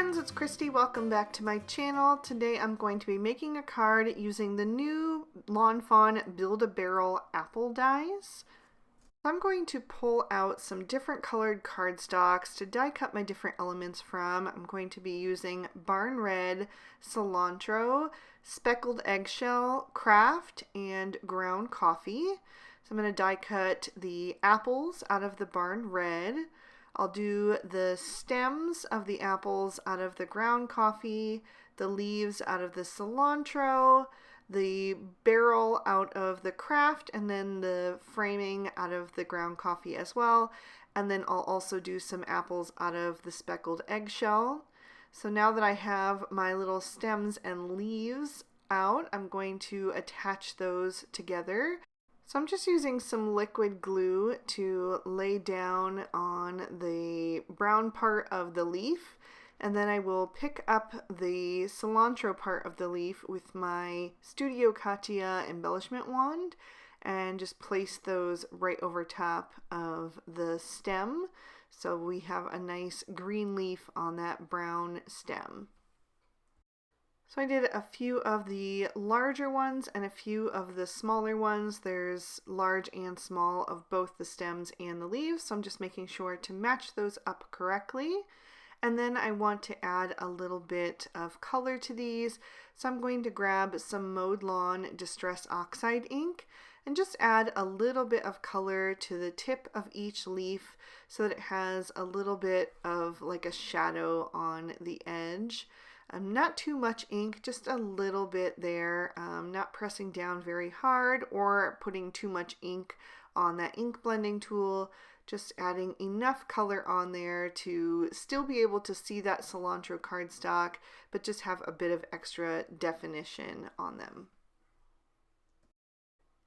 friends, it's Christy. Welcome back to my channel. Today I'm going to be making a card using the new Lawn Fawn Build-A-Barrel apple dies. I'm going to pull out some different colored cardstocks to die cut my different elements from. I'm going to be using Barn Red, Cilantro, Speckled Eggshell, Craft, and Ground Coffee. So I'm going to die cut the apples out of the Barn Red. I'll do the stems of the apples out of the ground coffee, the leaves out of the cilantro, the barrel out of the craft, and then the framing out of the ground coffee as well. And then I'll also do some apples out of the speckled eggshell. So now that I have my little stems and leaves out, I'm going to attach those together. So I'm just using some liquid glue to lay down on the brown part of the leaf, and then I will pick up the cilantro part of the leaf with my Studio Katia embellishment wand and just place those right over top of the stem, so we have a nice green leaf on that brown stem. So I did a few of the larger ones and a few of the smaller ones. There's large and small of both the stems and the leaves, so I'm just making sure to match those up correctly. And then I want to add a little bit of color to these, so I'm going to grab some Mowed Lawn Distress Oxide ink and just add a little bit of color to the tip of each leaf so that it has a little bit of like a shadow on the edge. Not too much ink, just a little bit there, not pressing down very hard or putting too much ink on that ink blending tool, just adding enough color on there to still be able to see that cilantro cardstock, but just have a bit of extra definition on them.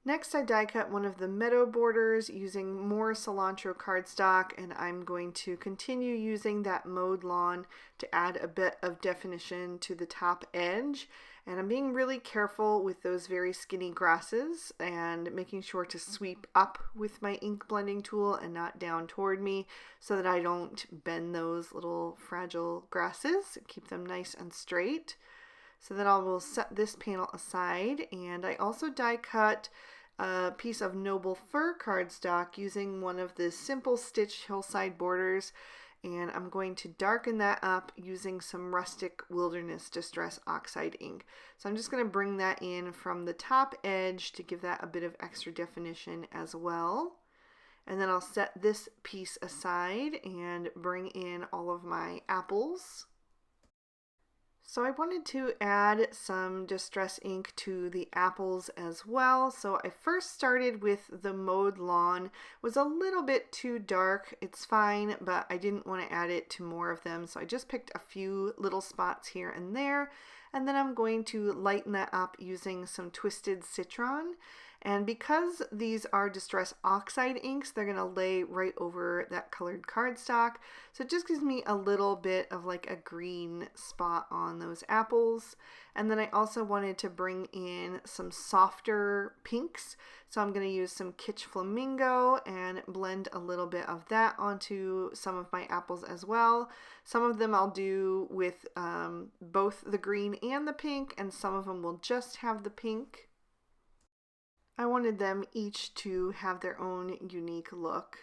Next, I die cut one of the meadow borders using more cilantro cardstock, and I'm going to continue using that mowed lawn to add a bit of definition to the top edge. And I'm being really careful with those very skinny grasses and making sure to sweep up with my ink blending tool and not down toward me so that I don't bend those little fragile grasses, keep them nice and straight. So then I will set this panel aside, and I also die cut a piece of Noble Fir cardstock using one of the Simple Stitch hillside borders, and I'm going to darken that up using some Rustic Wilderness Distress Oxide ink. So I'm just going to bring that in from the top edge to give that a bit of extra definition as well. And then I'll set this piece aside and bring in all of my apples. So I wanted to add some distress ink to the apples as well. So I first started with the Mowed Lawn. It was a little bit too dark. It's fine, but I didn't want to add it to more of them. So I just picked a few little spots here and there. And then I'm going to lighten that up using some Twisted Citron. And because these are Distress Oxide inks, they're going to lay right over that colored cardstock. So it just gives me a little bit of like a green spot on those apples. And then I also wanted to bring in some softer pinks. So I'm going to use some Kitsch Flamingo and blend a little bit of that onto some of my apples as well. Some of them I'll do with both the green and the pink, and some of them will just have the pink. I wanted them each to have their own unique look.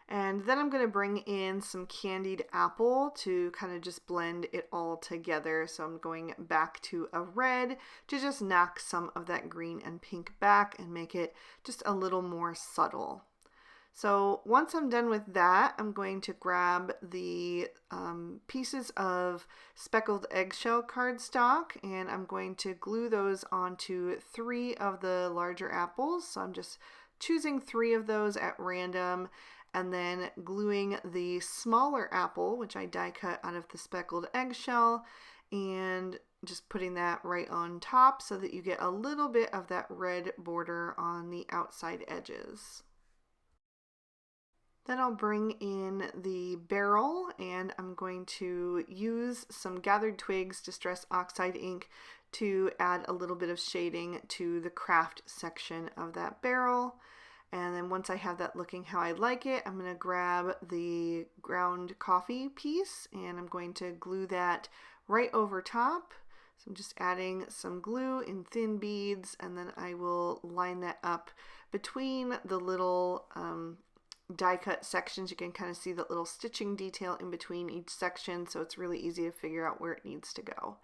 And then I'm going to bring in some candied apple to kind of just blend it all together. So I'm going back to a red to just knock some of that green and pink back and make it just a little more subtle. So once I'm done with that, I'm going to grab the pieces of speckled eggshell cardstock, and I'm going to glue those onto 3 of the larger apples. So I'm just choosing 3 of those at random, and then gluing the smaller apple, which I die cut out of the speckled eggshell, and just putting that right on top so that you get a little bit of that red border on the outside edges. Then I'll bring in the barrel, and I'm going to use some Gathered Twigs Distress Oxide ink to add a little bit of shading to the craft section of that barrel. And then once I have that looking how I like it, I'm going to grab the ground coffee piece and I'm going to glue that right over top. So I'm just adding some glue in thin beads, and then I will line that up between the little die cut sections. You can kind of see the little stitching detail in between each section, so it's really easy to figure out where it needs to go.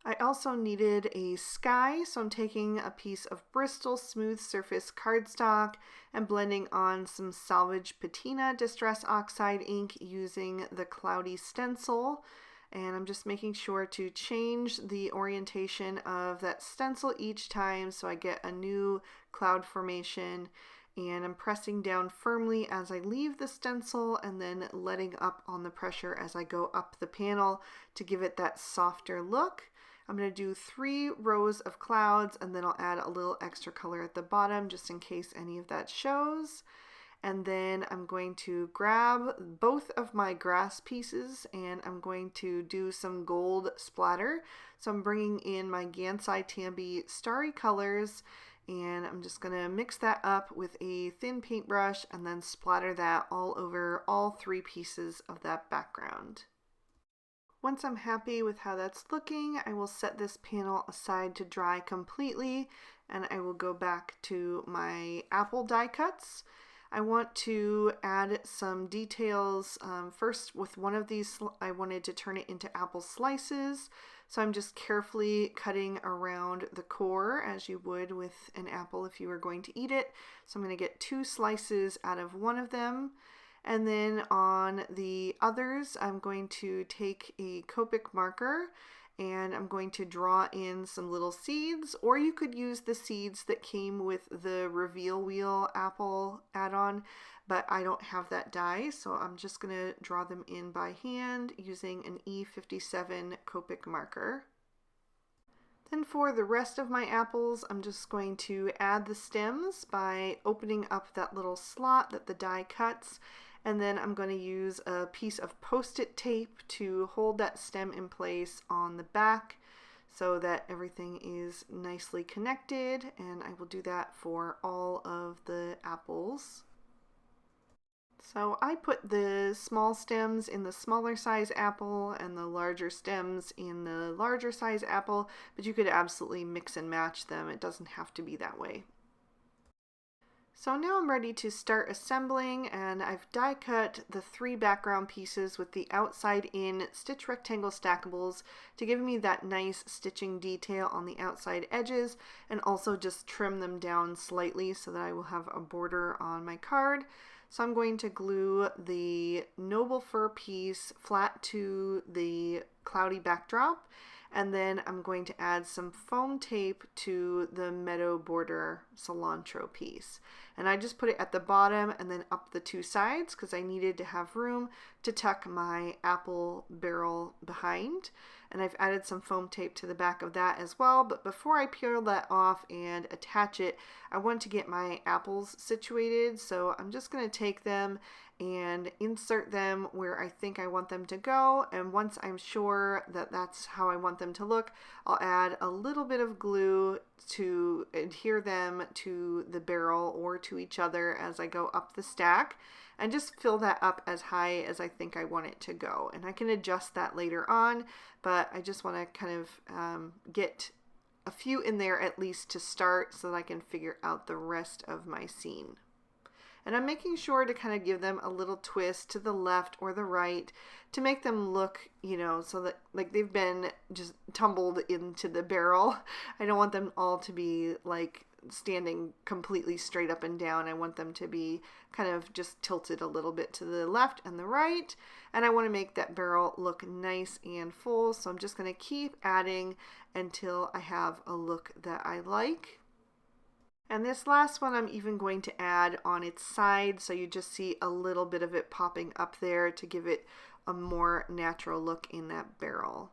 I also needed a sky, so I'm taking a piece of Bristol smooth surface cardstock and blending on some salvage patina distress oxide ink using the cloudy stencil. And I'm just making sure to change the orientation of that stencil each time so I get a new cloud formation. And I'm pressing down firmly as I leave the stencil and then letting up on the pressure as I go up the panel to give it that softer look. I'm going to do 3 rows of clouds, and then I'll add a little extra color at the bottom just in case any of that shows. And then I'm going to grab both of my grass pieces and I'm going to do some gold splatter. So I'm bringing in my Gansai Tambi Starry Colors, and I'm just going to mix that up with a thin paintbrush and then splatter that all over all 3 pieces of that background. Once I'm happy with how that's looking, I will set this panel aside to dry completely, and I will go back to my apple die cuts. I want to add some details. First, with one of these, I wanted to turn it into apple slices. So I'm just carefully cutting around the core as you would with an apple if you were going to eat it. So I'm going to get 2 slices out of one of them. And then on the others, I'm going to take a Copic marker and I'm going to draw in some little seeds, or you could use the seeds that came with the Reveal Wheel apple add-on, but I don't have that die, so I'm just going to draw them in by hand using an E57 Copic marker. Then for the rest of my apples, I'm just going to add the stems by opening up that little slot that the die cuts. And then I'm going to use a piece of Post-it tape to hold that stem in place on the back so that everything is nicely connected, and I will do that for all of the apples. So I put the small stems in the smaller size apple and the larger stems in the larger size apple, but you could absolutely mix and match them. It doesn't have to be that way. So now I'm ready to start assembling, and I've die cut the 3 background pieces with the outside in stitch rectangle stackables to give me that nice stitching detail on the outside edges, and also just trim them down slightly so that I will have a border on my card. So I'm going to glue the Noble Fir piece flat to the cloudy backdrop, and then I'm going to add some foam tape to the Meadow Border cilantro piece. And I just put it at the bottom and then up the 2 sides because I needed to have room to tuck my apple barrel behind. And I've added some foam tape to the back of that as well, but before I peel that off and attach it, I want to get my apples situated. So I'm just going to take them and insert them where I think I want them to go, and once I'm sure that that's how I want them to look, I'll add a little bit of glue to adhere them to the barrel or to each other as I go up the stack, and just fill that up as high as I think I want it to go. And I can adjust that later on, but I just want to kind of get a few in there at least to start so that I can figure out the rest of my scene. And I'm making sure to kind of give them a little twist to the left or the right to make them look, you know, so that like they've been just tumbled into the barrel. I don't want them all to be like standing completely straight up and down. I want them to be kind of just tilted a little bit to the left and the right. And I want to make that barrel look nice and full. So I'm just going to keep adding until I have a look that I like. And this last one I'm even going to add on its side, so you just see a little bit of it popping up there to give it a more natural look in that barrel.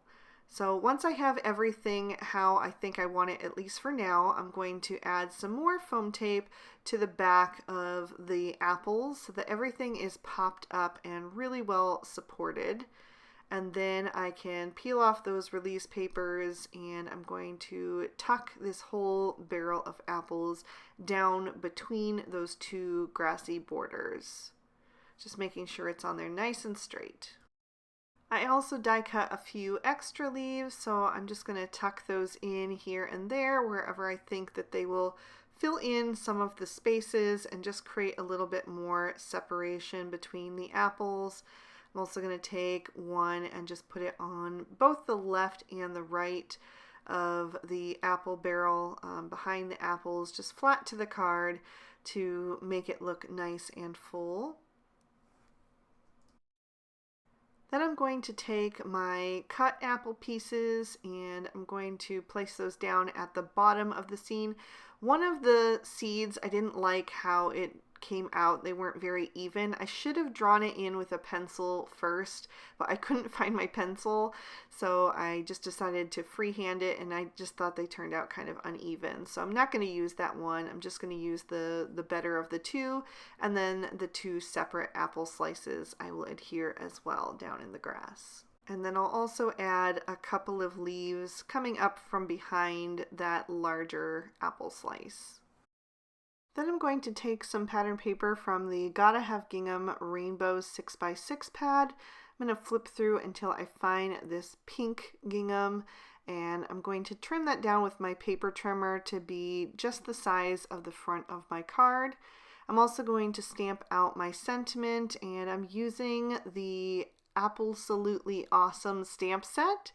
So once I have everything how I think I want it, at least for now, I'm going to add some more foam tape to the back of the apples so that everything is popped up and really well supported. And then I can peel off those release papers, and I'm going to tuck this whole barrel of apples down between those two grassy borders. Just making sure it's on there nice and straight. I also die cut a few extra leaves, so I'm just going to tuck those in here and there wherever I think that they will fill in some of the spaces and just create a little bit more separation between the apples. I'm also going to take one and just put it on both the left and the right of the apple barrel behind the apples, just flat to the card to make it look nice and full. Then I'm going to take my cut apple pieces and I'm going to place those down at the bottom of the scene. One of the seeds, I didn't like how it came out. They weren't very even. I should have drawn it in with a pencil first, but I couldn't find my pencil, so I just decided to freehand it, and I just thought they turned out kind of uneven. So I'm not going to use that one. I'm just going to use the better of the two, and then the two separate apple slices I will adhere as well down in the grass. And then I'll also add a couple of leaves coming up from behind that larger apple slice. Then I'm going to take some pattern paper from the Gotta Have Gingham Rainbow 6x6 pad. I'm going to flip through until I find this pink gingham, and I'm going to trim that down with my paper trimmer to be just the size of the front of my card. I'm also going to stamp out my sentiment, and I'm using the Apple-solutely Awesome stamp set.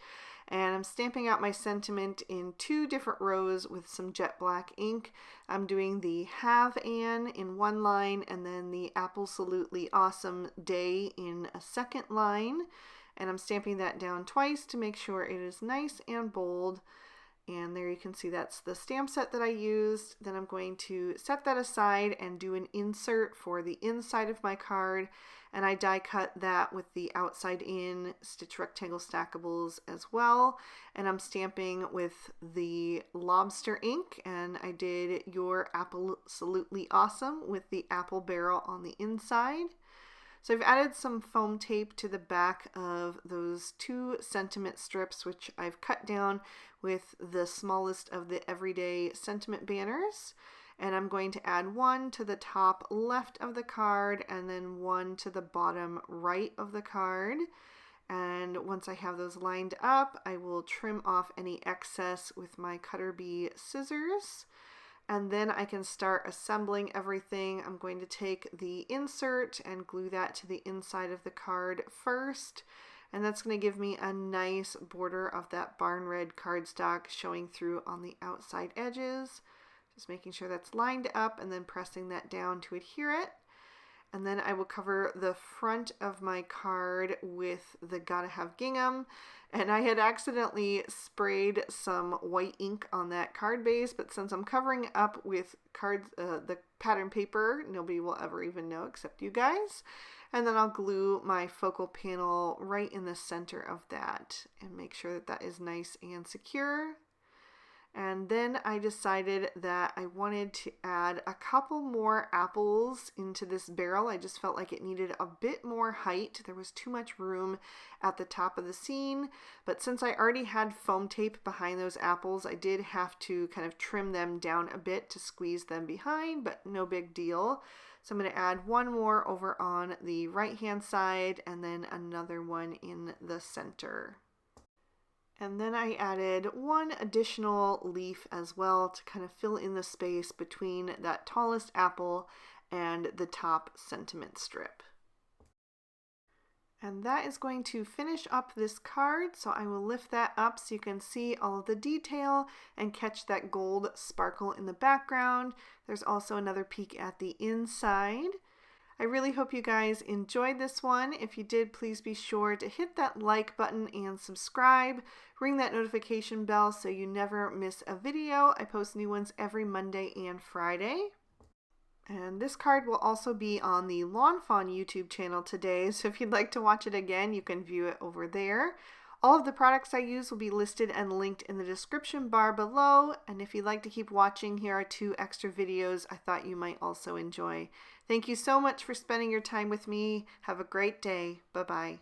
And I'm stamping out my sentiment in 2 different rows with some jet black ink. I'm doing the Have An in one line and then the Apple-solutely Awesome Day in a second line. And I'm stamping that down twice to make sure it is nice and bold. And there you can see that's the stamp set that I used. Then I'm going to set that aside and do an insert for the inside of my card. And I die cut that with the outside in stitch rectangle stackables as well. And I'm stamping with the lobster ink, and I did Your Apple-solutely Awesome with the apple barrel on the inside. So I've added some foam tape to the back of those 2 sentiment strips, which I've cut down with the smallest of the everyday sentiment banners. And I'm going to add one to the top left of the card and then one to the bottom right of the card. And once I have those lined up, I will trim off any excess with my Cutter Bee scissors. And then I can start assembling everything. I'm going to take the insert and glue that to the inside of the card first. And that's going to give me a nice border of that barn red cardstock showing through on the outside edges. Just making sure that's lined up and then pressing that down to adhere it. And then I will cover the front of my card with the Gotta Have Gingham. And I had accidentally sprayed some white ink on that card base, but since I'm covering up with the pattern paper, nobody will ever even know except you guys. And then I'll glue my focal panel right in the center of that and make sure that that is nice and secure. And then I decided that I wanted to add a couple more apples into this barrel. I just felt like it needed a bit more height. There was too much room at the top of the scene. But since I already had foam tape behind those apples, I did have to kind of trim them down a bit to squeeze them behind, but no big deal. So I'm going to add one more over on the right hand side and then another one in the center. And then I added one additional leaf as well to kind of fill in the space between that tallest apple and the top sentiment strip. And that is going to finish up this card, so I will lift that up so you can see all of the detail and catch that gold sparkle in the background. There's also another peek at the inside. I really hope you guys enjoyed this one. If you did, please be sure to hit that like button and subscribe. Ring that notification bell so you never miss a video. I post new ones every Monday and Friday. And this card will also be on the Lawn Fawn YouTube channel today, so if you'd like to watch it again, you can view it over there. All of the products I use will be listed and linked in the description bar below, and if you'd like to keep watching, here are 2 extra videos I thought you might also enjoy. Thank you so much for spending your time with me. Have a great day. Bye-bye.